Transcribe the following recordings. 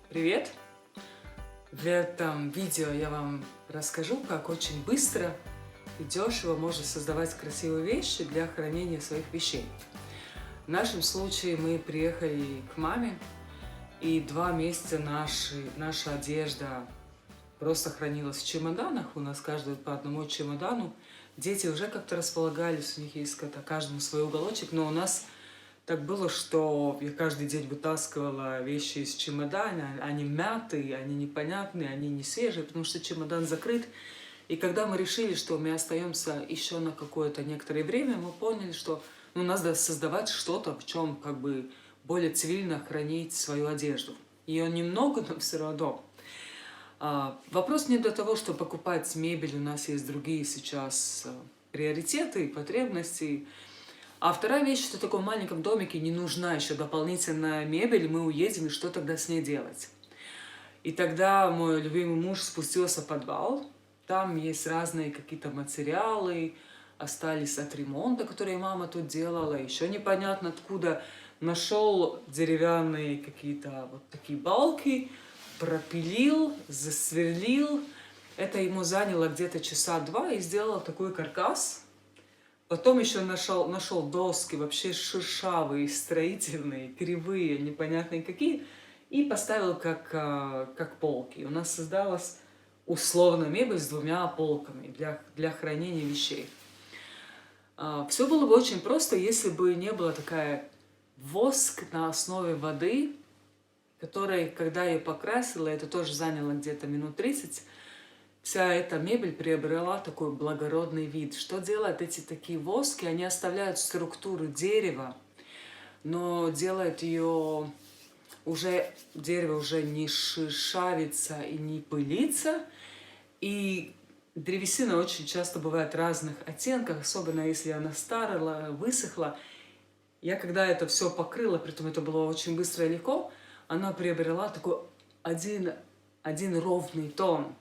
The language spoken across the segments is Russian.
Привет! В этом видео я вам расскажу, как очень быстро и дешево можно создавать красивые вещи для хранения своих вещей. В нашем случае мы приехали к маме, и 2 месяца наша одежда просто хранилась в чемоданах. У нас каждый по одному чемодану. Дети уже как-то располагались, у них есть каждому свой уголочек, но у нас так было, что я каждый день вытаскивала вещи из чемодана, они мятые, они непонятные, они не свежие, потому что чемодан закрыт. И когда мы решили, что мы остаемся еще на какое-то некоторое время, мы поняли, что надо создавать что-то, в чем более цивильно хранить свою одежду. Ее немного, но все равно. Вопрос не до того, что покупать мебель, у нас есть другие сейчас приоритеты и потребности. А вторая вещь, что в таком маленьком домике не нужна еще дополнительная мебель, мы уедем, и что тогда с ней делать? И тогда мой любимый муж спустился в подвал, там есть разные какие-то материалы, остались от ремонта, которые мама тут делала, еще непонятно откуда. Нашел деревянные какие-то вот такие балки, пропилил, засверлил. Это ему заняло где-то часа 2 и сделал такой каркас. Потом еще нашел доски, вообще шершавые, строительные, кривые, непонятные какие, и поставил как полки. У нас создалась условно мебель с 2 полками для хранения вещей. Все было бы очень просто, если бы не было такая воск на основе воды, которая, когда я покрасила, это тоже заняло где-то минут 30, вся эта мебель приобрела такой благородный вид. Что делают эти такие воски? Они оставляют структуру дерева, но делают ее дерево уже не шершавится и не пылится. И древесина очень часто бывает разных оттенков, особенно если она старая, высохла. Я когда это все покрыла, притом это было очень быстро и легко, она приобрела такой один ровный тон.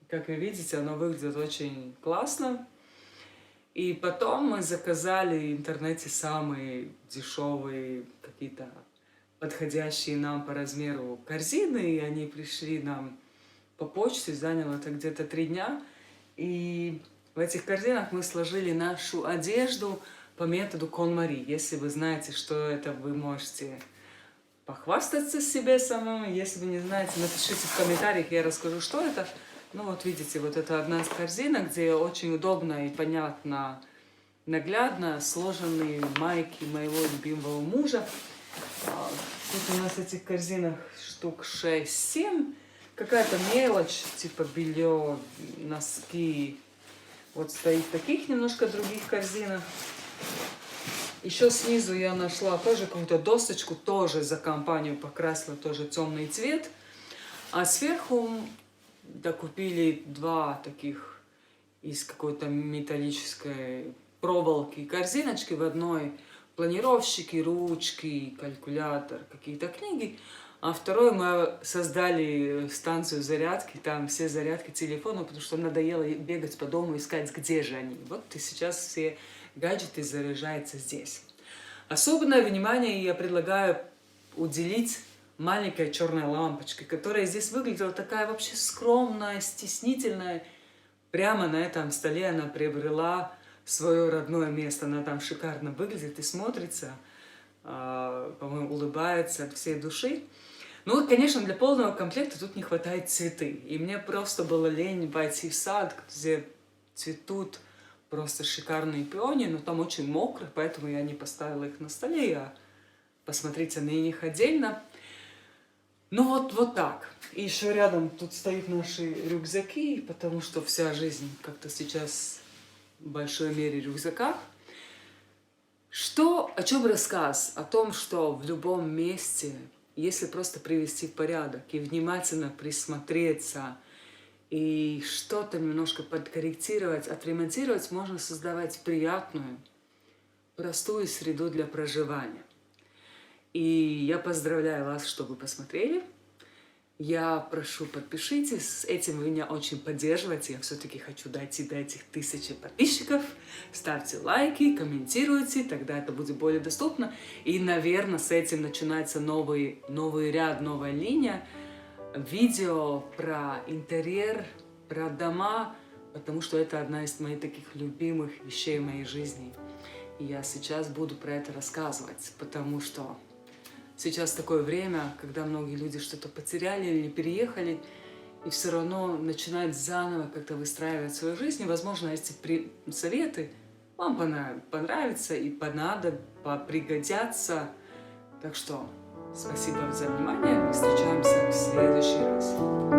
Как вы видите, оно выглядит очень классно. И потом мы заказали в интернете самые дешевые, какие-то подходящие нам по размеру корзины. И они пришли нам по почте, заняло это где-то 3 дня. И в этих корзинах мы сложили нашу одежду по методу KonMari. Если вы знаете, что это, вы можете похвастаться себе самому. Если вы не знаете, напишите в комментариях, я расскажу, что это. Вот видите, вот это одна из корзинок, где очень удобно и понятно, наглядно сложенные майки моего любимого мужа. Тут у нас этих корзинок штук 6-7. Какая-то мелочь, типа белье, носки. Вот стоит в таких немножко других корзинах. Еще снизу я нашла тоже какую-то досочку, тоже за компанию покрасила, тоже темный цвет. А сверху докупили 2 таких из какой-то металлической проволоки корзиночки. В одной планировщики, ручки, калькулятор, какие-то книги. А второй мы создали станцию зарядки, там все зарядки телефона, потому что надоело бегать по дому, искать, где же они. Вот и сейчас все гаджеты заряжаются здесь. Особенное внимание я предлагаю уделить маленькой черной лампочкой, которая здесь выглядела такая вообще скромная, стеснительная. Прямо на этом столе она приобрела свое родное место. Она там шикарно выглядит и смотрится, по-моему, улыбается от всей души. Конечно, для полного комплекта тут не хватает цветы. И мне просто было лень пойти в сад, где цветут просто шикарные пионии, но там очень мокро, поэтому я не поставила их на столе, а посмотрите на них отдельно. Вот так. И еще рядом тут стоят наши рюкзаки, потому что вся жизнь как-то сейчас в большой мере в рюкзаках. О чем рассказ? О том, что в любом месте, если просто привести в порядок и внимательно присмотреться, и что-то немножко подкорректировать, отремонтировать, можно создавать приятную, простую среду для проживания. И я поздравляю вас, что вы посмотрели. Я прошу, подпишитесь. С этим вы меня очень поддерживаете. Я все-таки хочу дойти до этих 1000 подписчиков. Ставьте лайки, комментируйте, тогда это будет более доступно. И, наверное, с этим начинается новый ряд, новая линия. видео про интерьер, про дома, потому что это одна из моих таких любимых вещей в моей жизни. И я сейчас буду про это рассказывать, потому что сейчас такое время, когда многие люди что-то потеряли или переехали, и все равно начинают заново как-то выстраивать свою жизнь. И, возможно, эти советы вам понравятся и пригодятся. Так что спасибо за внимание. Встречаемся в следующий раз.